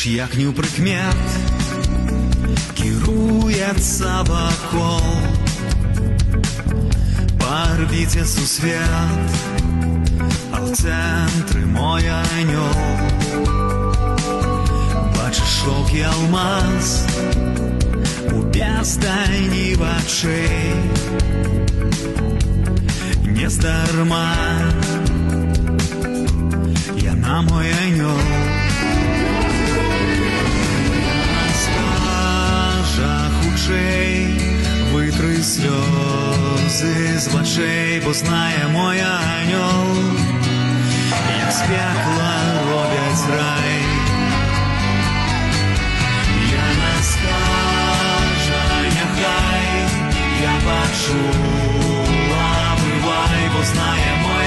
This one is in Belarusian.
Аж як ні прикмет кіруецца вакол па арбіце сусвет, а ў цэнтры мой анёл. Бачыш шоўкі алмаз у бездайні вачэй, нездарма яна мой анёл. Скажа хутчэй, вытры слёзы з вачэй, бо знае мой анёл, як з пекла робяць рай. Яна скажа, няхай я пачула, бывай, бо знае мой